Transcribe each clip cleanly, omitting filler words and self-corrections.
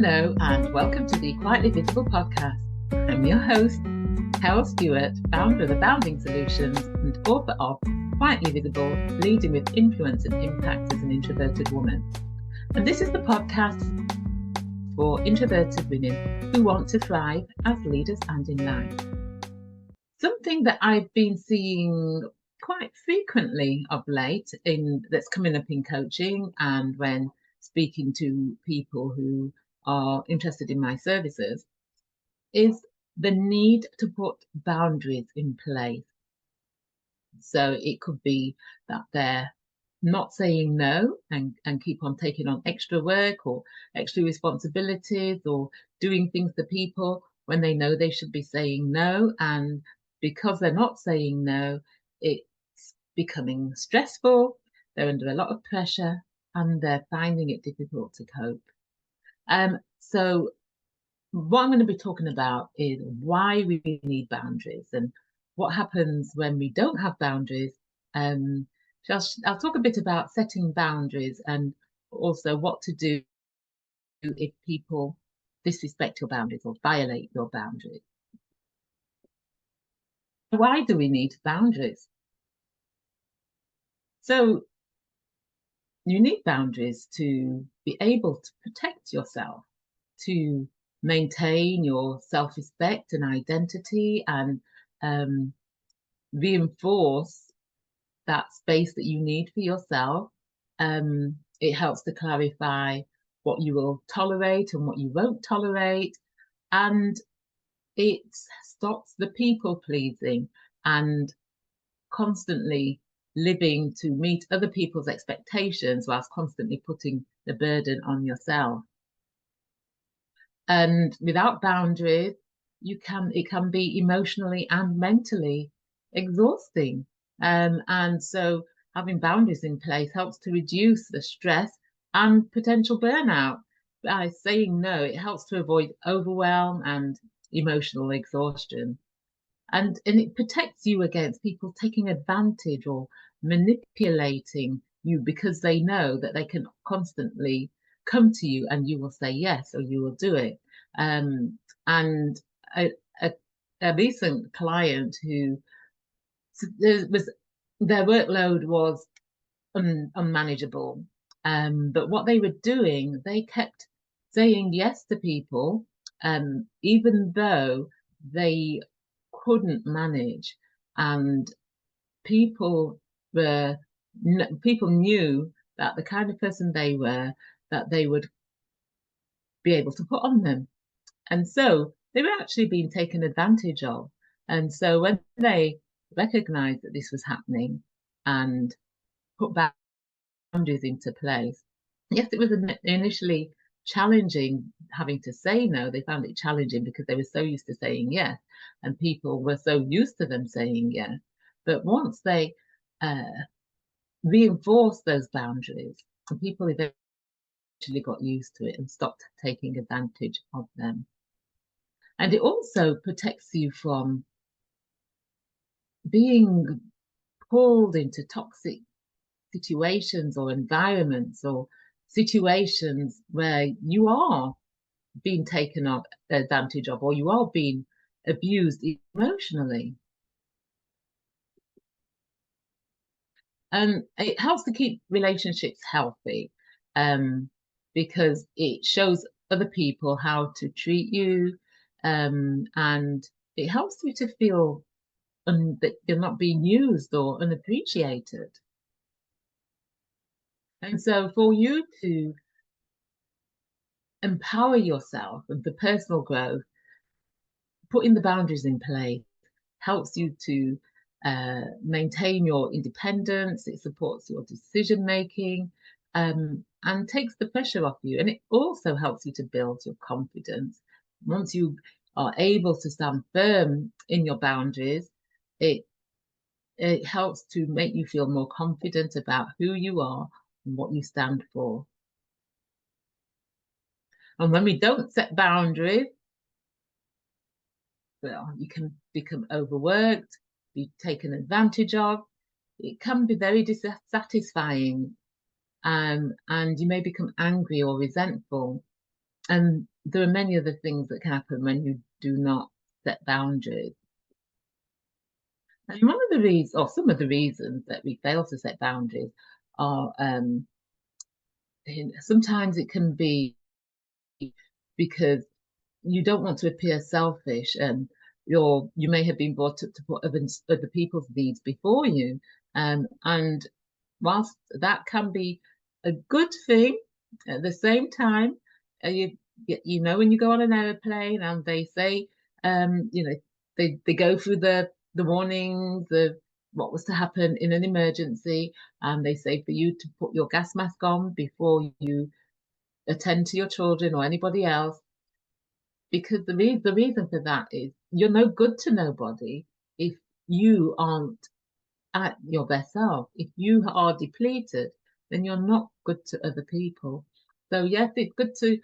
Hello and welcome to the Quietly Visible podcast. I'm your host, Stewart, founder of Upholding Solutions and author of Quietly Visible, Leading with Influence and Impact as an Introverted Woman. And this is the podcast for introverted women who want to thrive as leaders and in life. Something that I've been seeing quite frequently of late that's coming up in coaching and when speaking to people who are interested in my services is the need to put boundaries in place. So it could be that they're not saying no and keep on taking on extra work or extra responsibilities or doing things to people when they know they should be saying no. And because they're not saying no, it's becoming stressful. They're under a lot of pressure and they're finding it difficult to cope. So what I'm going to be talking about is why we need boundaries and what happens when we don't have boundaries. I'll talk a bit about setting boundaries and also what to do if people disrespect your boundaries or violate your boundaries. Why do we need boundaries? So you need boundaries to be able to protect yourself, to maintain your self-respect and identity and reinforce that space that you need for yourself. It helps to clarify what you will tolerate and what you won't tolerate. And it stops the people pleasing and constantly living to meet other people's expectations whilst constantly putting the burden on yourself. And without boundaries, it can be emotionally and mentally exhausting. And so having boundaries in place helps to reduce the stress and potential burnout. By saying no, it helps to avoid overwhelm and emotional exhaustion. And it protects you against people taking advantage or manipulating you because they know that they can constantly come to you and you will say yes or you will do it. And a recent client who their workload was unmanageable, but what they were doing, they kept saying yes to people, even though they couldn't manage, and people knew that the kind of person they were, that they would be able to put on them. And so they were actually being taken advantage of. And so when they recognized that this was happening and put boundaries into place, yes, it was initially challenging having to say no. They found it challenging because they were so used to saying yes, and people were so used to them saying yes. But once they reinforced those boundaries, and people eventually got used to it and stopped taking advantage of them. And it also protects you from being pulled into toxic situations or environments or situations where you are being taken advantage of or you are being abused emotionally. And it helps to keep relationships healthy because it shows other people how to treat you, and it helps you to feel that you're not being used or unappreciated. And so for you to empower yourself and for personal growth, putting the boundaries in place helps you to maintain your independence. It supports your decision making and takes the pressure off you. And it also helps you to build your confidence. Once you are able to stand firm in your boundaries, it helps to make you feel more confident about who you are and what you stand for. And when we don't set boundaries, well, you can become overworked, be taken advantage of. It can be very dissatisfying, and you may become angry or resentful. And there are many other things that can happen when you do not set boundaries. And one of the reasons, or some of the reasons that we fail to set boundaries are sometimes it can be because you don't want to appear selfish, and you may have been brought up to put other people's needs before you. And whilst that can be a good thing, at the same time, you know when you go on an airplane and they say, you know, they go through the warnings of what was to happen in an emergency, and they say for you to put your gas mask on before you attend to your children or anybody else, because the reason for that is you're no good to nobody if you aren't at your best self. If you are depleted, then you're not good to other people. So yes, it's good to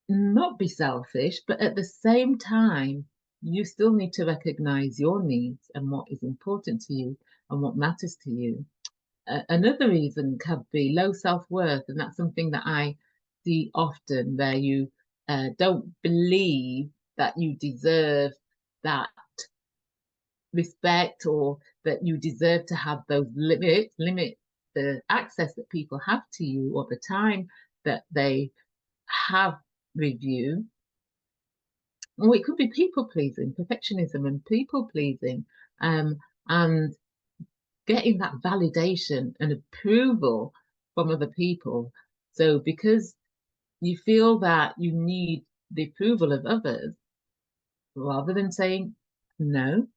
not be selfish, but at the same time, you still need to recognize your needs and what is important to you and what matters to you. Another reason could be low self-worth, and that's something that I see often, where you don't believe that you deserve that respect, or that you deserve to have those limit the access that people have to you, or the time that they have with you. Or it could be people pleasing, perfectionism and people pleasing, and getting that validation and approval from other people. So because you feel that you need the approval of others, rather than saying, no,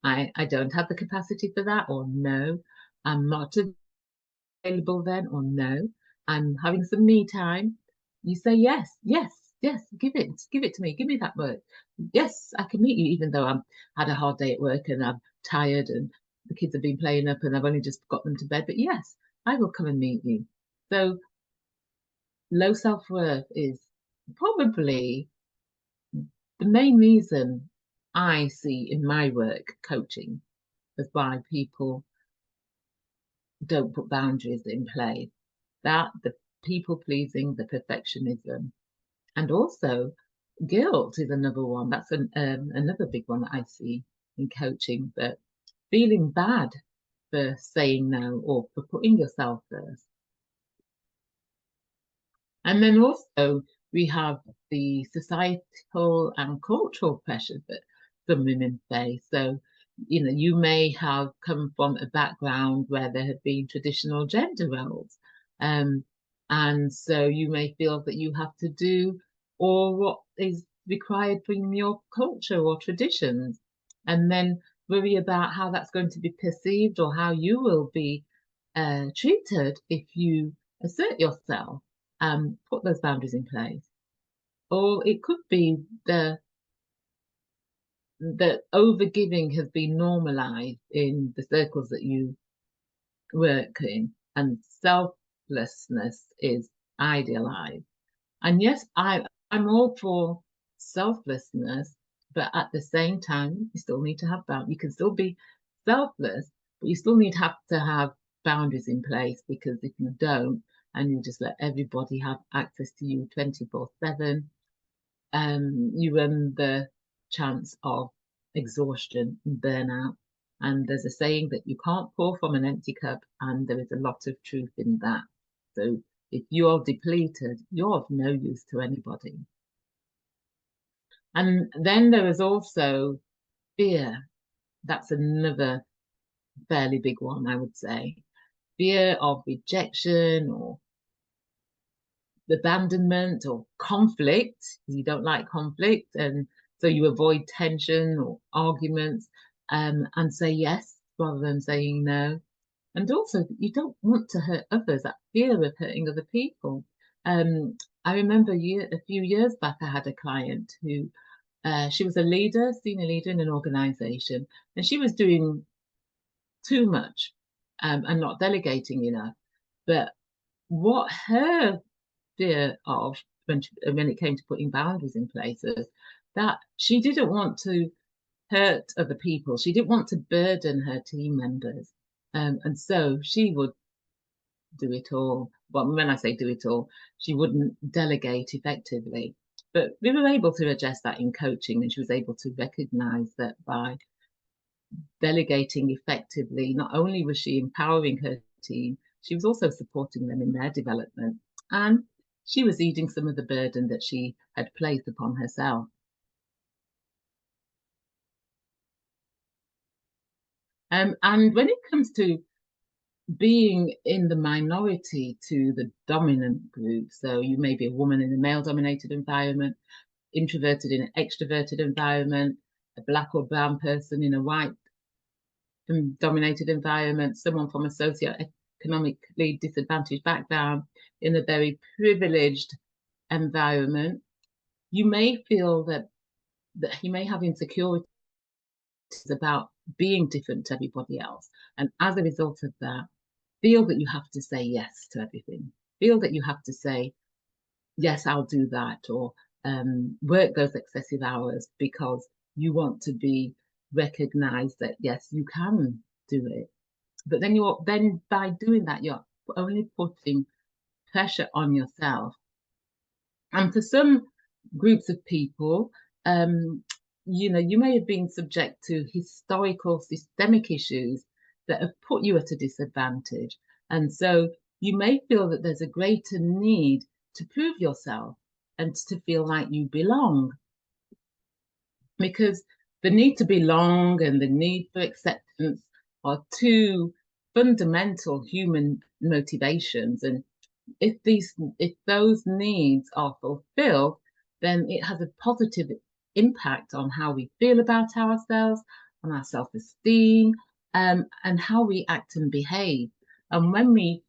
I don't have the capacity for that, or no, I'm not available then, or no, I'm having some me time, you say yes, yes, yes, give it to me, give me that work. Yes, I can meet you even though I've had a hard day at work and I'm tired and the kids have been playing up and I've only just got them to bed. But yes, I will come and meet you. So low self-worth is probably the main reason I see in my work coaching as why people don't put boundaries in place. That the people pleasing, the perfectionism, and also guilt is another one. That's another big one that I see in coaching. But feeling bad for saying no or for putting yourself first. And then also we have the societal and cultural pressures that some women face. So, you know, you may have come from a background where there have been traditional gender roles. And so you may feel that you have to do all what is required from your culture or traditions, and then worry about how that's going to be perceived or how you will be treated if you assert yourself, put those boundaries in place. Or it could be the overgiving has been normalized in the circles that you work in, and selflessness is idealized. And yes, I'm all for selflessness, but at the same time, you still need to have boundaries. You can still be selfless, but you still to have boundaries in place, because if you don't, and you just let everybody have access to you 24/7, you run the chance of exhaustion and burnout. And there's a saying that you can't pour from an empty cup, and there is a lot of truth in that. So if you're depleted, you're of no use to anybody. And then there is also fear. That's another fairly big one, I would say. Fear of rejection or abandonment or conflict, because you don't like conflict, and so you avoid tension or arguments, and say yes rather than saying no. And also, you don't want to hurt others, that fear of hurting other people. I remember a few years back, I had a client who she was a leader, senior leader in an organization, and she was doing too much, and not delegating enough. But what her fear of when it came to putting boundaries in places, that she didn't want to hurt other people. She didn't want to burden her team members. And so she would do it all. Well, when I say do it all, she wouldn't delegate effectively. But we were able to address that in coaching, and she was able to recognize that by delegating effectively, not only was she empowering her team, she was also supporting them in their development. And she was easing some of the burden that she had placed upon herself. And when it comes to being in the minority to the dominant group, so you may be a woman in a male dominated environment, introverted in an extroverted environment, a black or brown person in a white dominated environment, someone from a socioeconomically disadvantaged background in a very privileged environment, you may feel that you may have insecurities about being different to everybody else. And as a result of that, feel that you have to say yes to everything. Feel that you have to say, yes, I'll do that, or work those excessive hours because you want to be recognized that, yes, you can do it. But then by doing that, you're only putting pressure on yourself. And for some groups of people, you may have been subject to historical systemic issues that have put you at a disadvantage. And so you may feel that there's a greater need to prove yourself and to feel like you belong. Because the need to belong and the need for acceptance are two fundamental human motivations. And if those needs are fulfilled, then it has a positive impact on how we feel about ourselves, on our self-esteem, and how we act and behave. And when we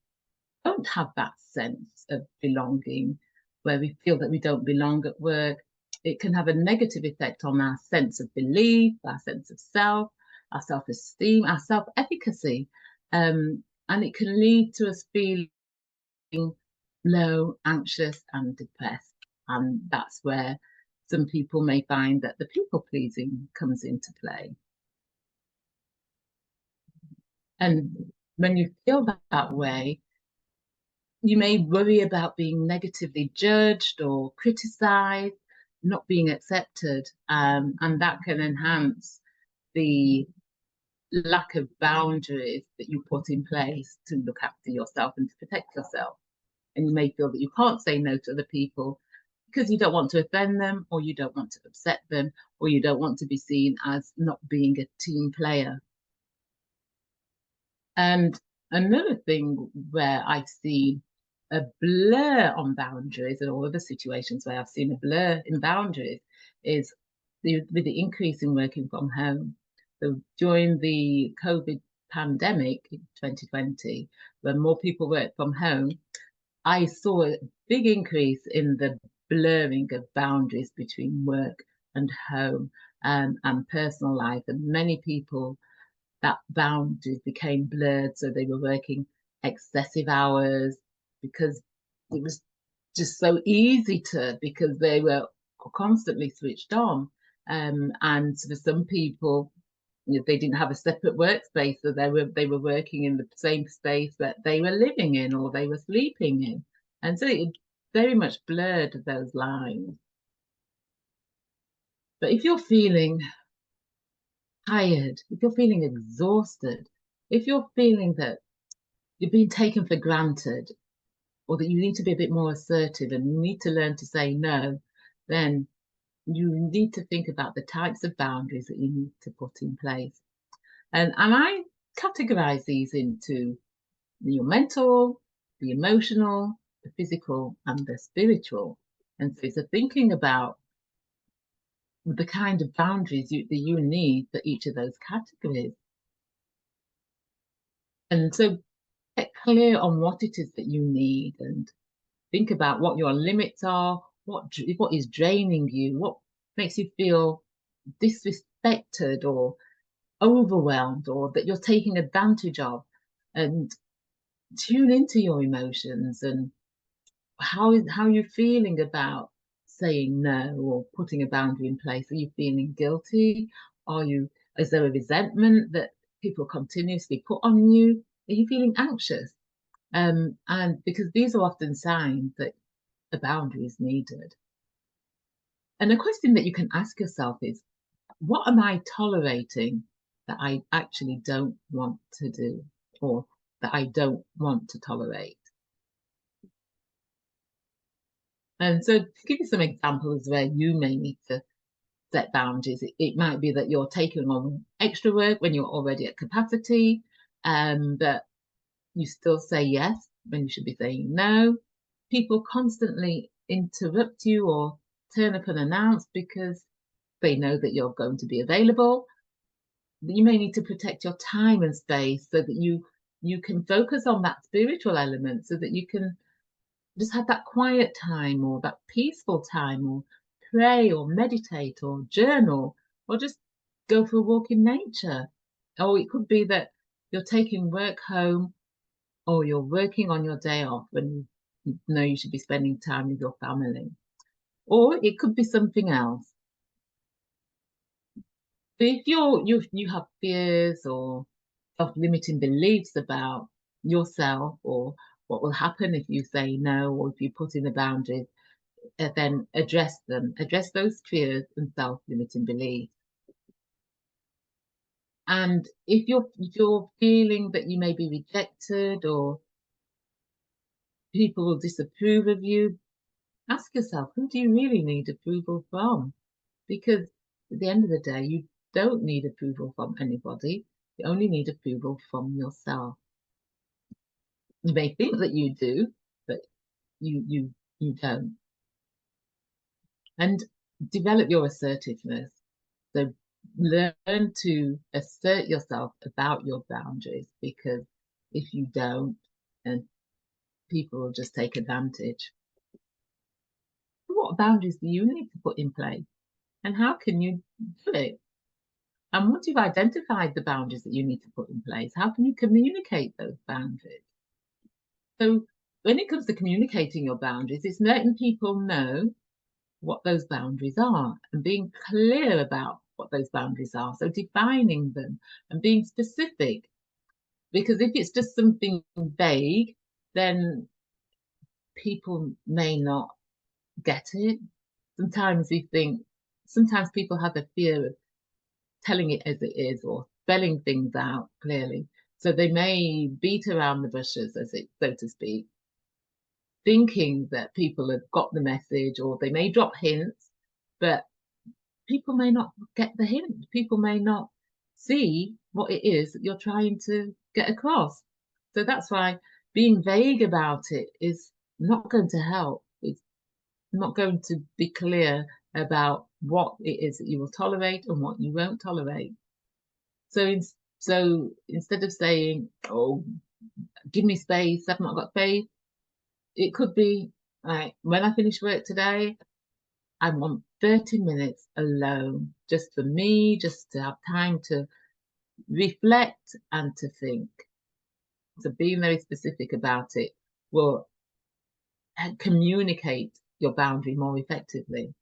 don't have that sense of belonging, where we feel that we don't belong at work, it can have a negative effect on our sense of belief, our sense of self, our self-esteem, our self-efficacy. And it can lead to us feeling low, anxious, and depressed. And that's where some people may find that the people pleasing comes into play. And when you feel that way, you may worry about being negatively judged or criticized, not being accepted, and that can enhance the lack of boundaries that you put in place to look after yourself and to protect yourself. And you may feel that you can't say no to other people because you don't want to offend them, or you don't want to upset them, or you don't want to be seen as not being a team player. And another thing where I've seen a blur on boundaries, and all other situations where I've seen a blur in boundaries, is with the increase in working from home. So during the COVID pandemic in 2020, when more people worked from home, I saw a big increase in the blurring of boundaries between work and home, and personal life. And many people, that boundaries became blurred. So they were working excessive hours because it was just so easy to, because they were constantly switched on. And for some people, they didn't have a separate workspace, so they were working in the same space that they were living in or they were sleeping in. And so it very much blurred those lines. But if you're feeling tired, if you're feeling exhausted, if you're feeling that you're being taken for granted, or that you need to be a bit more assertive and you need to learn to say no, then you need to think about the types of boundaries that you need to put in place. And I categorize these into your mental, the emotional, the physical, and the spiritual. And so thinking about the kind of boundaries that you need for each of those categories. And so get clear on what it is that you need, and think about what your limits are, what is draining you, what makes you feel disrespected or overwhelmed, or that you're taking advantage of, and tune into your emotions and how you're feeling about saying no or putting a boundary in place. Are you feeling guilty? Is there a resentment that people continuously put on you? Are you feeling anxious? And because these are often signs that a boundary is needed. And a question that you can ask yourself is, what am I tolerating that I actually don't want to do, or that I don't want to tolerate? And so to give you some examples where you may need to set boundaries, it might be that you're taking on extra work when you're already at capacity, but you still say yes when you should be saying no. People constantly interrupt you or turn up unannounced because they know that you're going to be available. You may need to protect your time and space so that you can focus on that spiritual element, so that you can just have that quiet time or that peaceful time, or pray or meditate or journal, or just go for a walk in nature. Or it could be that you're taking work home, or you're working on your day off when you know you should be spending time with your family. Or it could be something else. But if you have fears or self-limiting beliefs about yourself, or what will happen if you say no, or if you put in the boundaries, then address them. Address those fears and self-limiting beliefs. And if you're feeling that you may be rejected or people will disapprove of you, ask yourself, who do you really need approval from? Because at the end of the day, you don't need approval from anybody. You only need approval from yourself. You may think that you do, but you don't. And develop your assertiveness. So learn to assert yourself about your boundaries, because if you don't, then people will just take advantage. What boundaries do you need to put in place? And how can you do it? And once you've identified the boundaries that you need to put in place, how can you communicate those boundaries? So when it comes to communicating your boundaries, it's letting people know what those boundaries are and being clear about what those boundaries are. So defining them and being specific, because if it's just something vague, then people may not get it. Sometimes people have a fear of telling it as it is, or spelling things out clearly. So they may beat around the bushes, so to speak, thinking that people have got the message, or they may drop hints, but people may not get the hint. People may not see what it is that you're trying to get across. So that's why being vague about it is not going to help. It's not going to be clear about what it is that you will tolerate and what you won't tolerate. So, so instead of saying, "Oh, give me space, I've not got space," it could be like, "When I finish work today, I want 30 minutes alone, just for me, just to have time to reflect and to think." So being very specific about it will communicate your boundary more effectively.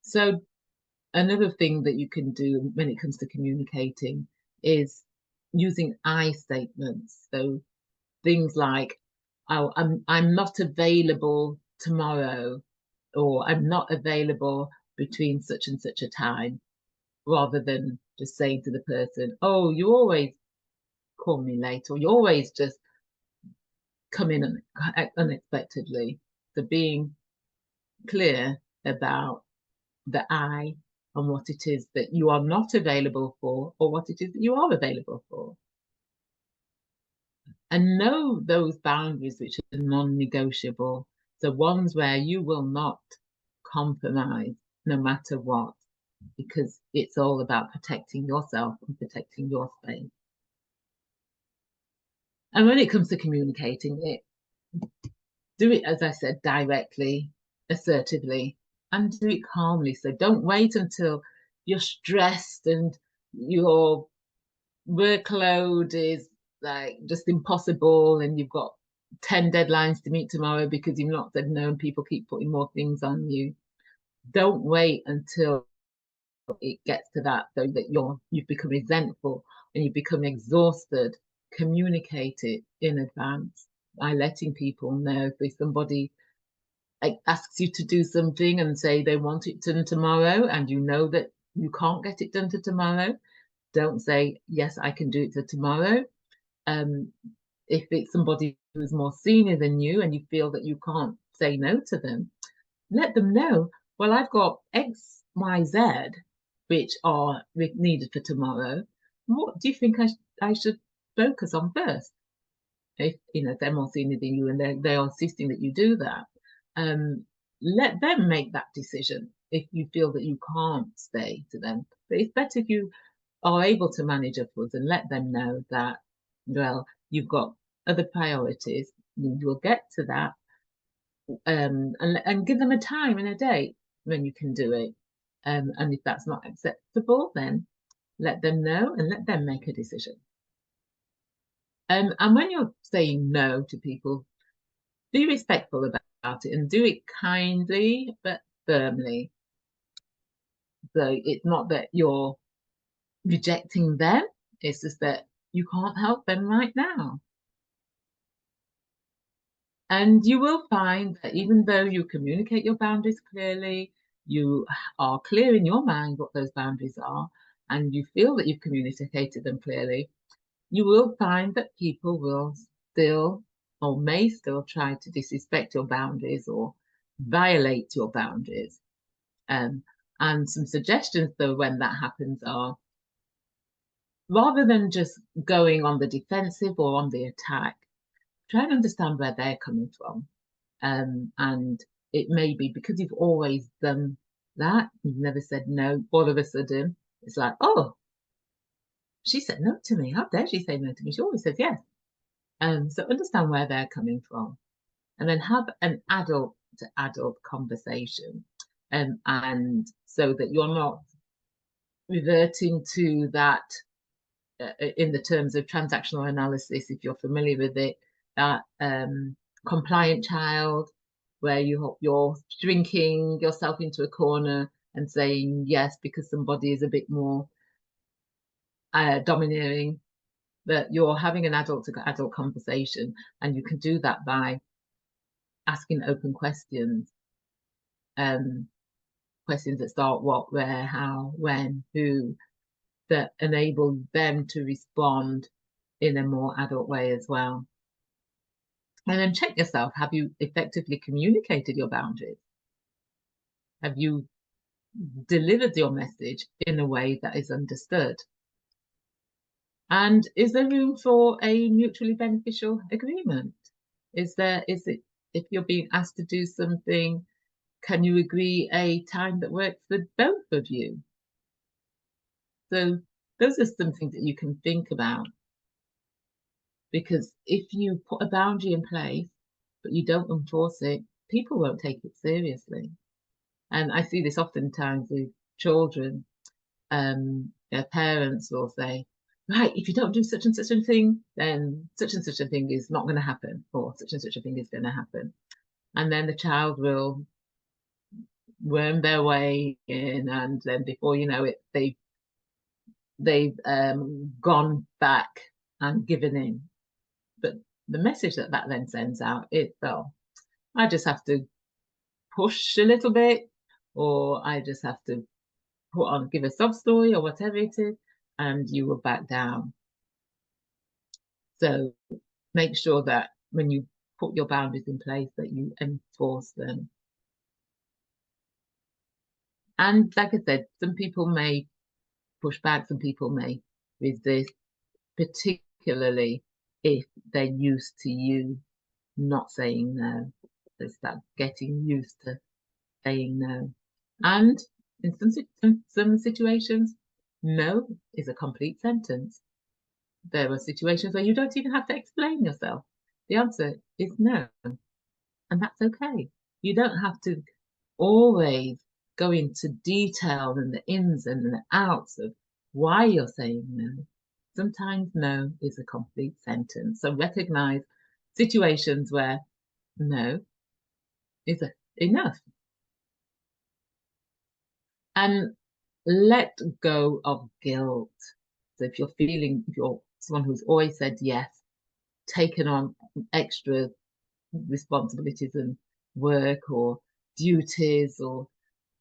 So another thing that you can do when it comes to communicating is using I statements. So things like, "Oh, I'm not available tomorrow," or "I'm not available between such and such a time," rather than just saying to the person, "Oh, you always call me late," or "You always just come in unexpectedly." So being clear about the I and what it is that you are not available for, or what it is that you are available for. And know those boundaries which are non-negotiable. So ones where you will not compromise no matter what, because it's all about protecting yourself and protecting your space. And when it comes to communicating it, do it, as I said, directly, assertively, and do it calmly. So don't wait until you're stressed and your workload is like just impossible and you've got 10 deadlines to meet tomorrow because you've not said no and people keep putting more things on you. Don't wait until it gets to that, so that you've become resentful and you become exhausted. communicate it in advance by letting people know. If somebody asks you to do something and say they want it done tomorrow, and you know that you can't get it done to tomorrow, don't say, yes, I can do it to tomorrow. If it's somebody who's more senior than you and you feel that you can't say no to them, let them know, well, I've got X, Y, Z, which are needed for tomorrow. What do you think I should focus on first? If they're more senior than you and they are insisting that you do that, let them make that decision if you feel that you can't stay to them. But it's better if you are able to manage upwards and let them know that, well, you've got other priorities, you will get to that, and give them a time and a date when you can do it. And if that's not acceptable, then let them know and let them make a decision. And when you're saying no to people, be respectful about it and do it kindly but firmly. So it's not that you're rejecting them, it's just that you can't help them right now. And you will find that even though you communicate your boundaries clearly, you are clear in your mind what those boundaries are, and you feel that you've communicated them clearly, you will find that people will still or may still try to disrespect your boundaries or violate your boundaries. And some suggestions, though, when that happens are, rather than just going on the defensive or on the attack, try and understand where they're coming from. And it may be because you've always done that, you've never said no, all of a sudden it's like, oh, she said no to me. How dare she say no to me? She always says yes. So understand where they're coming from, and then have an adult to adult conversation, and so that you're not reverting to that in the terms of transactional analysis, if you're familiar with it, that compliant child, where you're shrinking yourself into a corner and saying yes because somebody is a bit more domineering. That you're having an adult to adult conversation, and you can do that by asking open questions, questions that start what, where, how, when, who, that enable them to respond in a more adult way as well. And then check yourself. Have you effectively communicated your boundaries? Have you delivered your message in a way that is understood? And is there room for a mutually beneficial agreement? Is it, if you're being asked to do something, can you agree a time that works for both of you? So those are some things that you can think about. Because if you put a boundary in place, but you don't enforce it, people won't take it seriously. And I see this oftentimes with children. Their parents will say, right, if you don't do such and such a thing, then such and such a thing is not going to happen, or such and such a thing is going to happen. And then the child will worm their way in, and then before you know it, they've gone back and given in. But the message that then sends out is, well, I just have to push a little bit, or I just have to give a sob story or whatever it is, and you will back down. So make sure that when you put your boundaries in place that you enforce them. And like I said, some people may push back, some people may resist, particularly if they're used to you not saying no. They start getting used to saying no. And in some situations, no is a complete sentence. There are situations where you don't even have to explain yourself. The answer is no, and that's okay. You don't have to always go into detail and the ins and the outs of why you're saying no. Sometimes no is a complete sentence. So recognize situations where no is enough. And let go of guilt. So if you're someone who's always said yes, taken on extra responsibilities and work or duties, or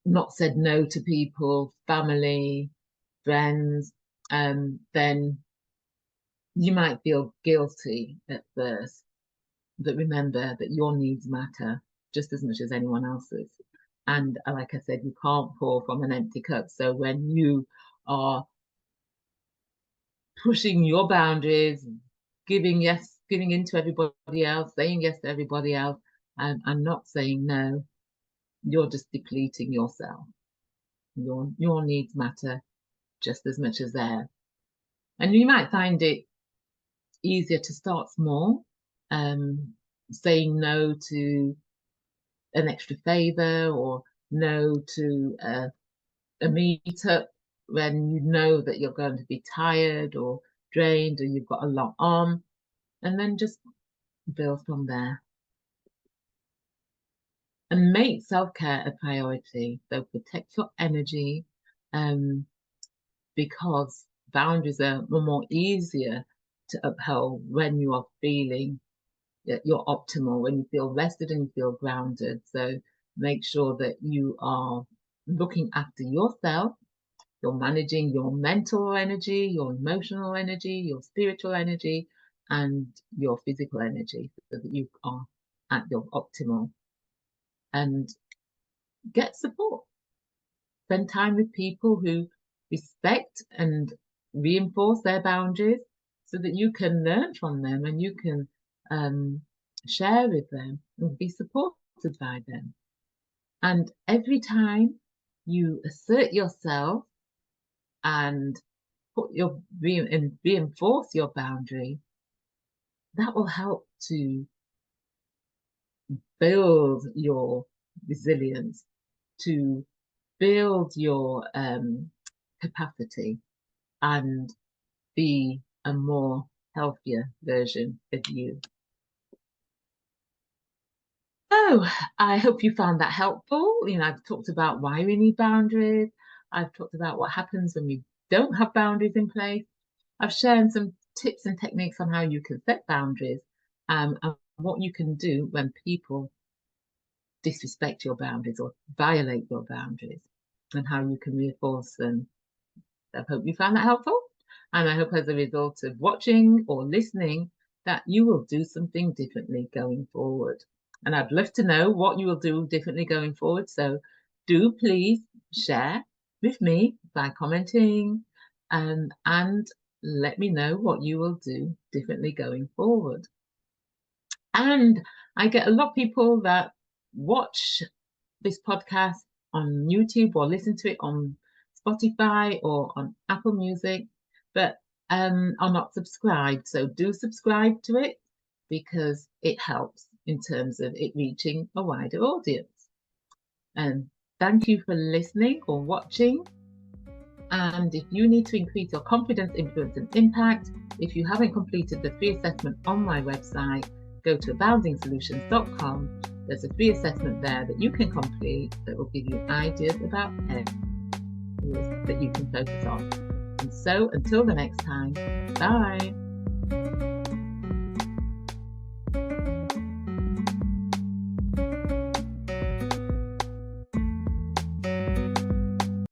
not said no to people, family, friends, then you might feel guilty at first. But remember that your needs matter just as much as anyone else's. And like I said, you can't pour from an empty cup. So when you are pushing your boundaries, giving in to everybody else, saying yes to everybody else, and not saying no, you're just depleting yourself. Your needs matter just as much as theirs. And you might find it easier to start small, saying no to an extra favor or no to a meetup when you know that you're going to be tired or drained or you've got a lot on, and then just build from there. And make self-care a priority. So protect your energy, because boundaries are more easier to uphold when you are feeling that you're optimal, when you feel rested and you feel grounded. So make sure that you are looking after yourself. You're managing your mental energy, your emotional energy, your spiritual energy, and your physical energy, so that you are at your optimal. And get support. Spend time with people who respect and reinforce their boundaries, so that you can learn from them and you can share with them and be supported by them. And every time you assert yourself and reinforce your boundary, that will help to build your resilience, to build your capacity, and be a more healthier version of you. So I hope you found that helpful. I've talked about why we need boundaries. I've talked about what happens when we don't have boundaries in place. I've shared some tips and techniques on how you can set boundaries, and what you can do when people disrespect your boundaries or violate your boundaries, and how you can reinforce them. I hope you found that helpful. And I hope as a result of watching or listening that you will do something differently going forward. And I'd love to know what you will do differently going forward. So do please share with me by commenting, and let me know what you will do differently going forward. And I get a lot of people that watch this podcast on YouTube or listen to it on Spotify or on Apple Music, but are not subscribed. So do subscribe to it, because it helps in terms of it reaching a wider audience. And thank you for listening or watching. And if you need to increase your confidence, influence, and impact, if you haven't completed the free assessment on my website, go to aboudingsolutions.com. There's a free assessment there that you can complete that will give you ideas about areas that you can focus on. And so until the next time, bye.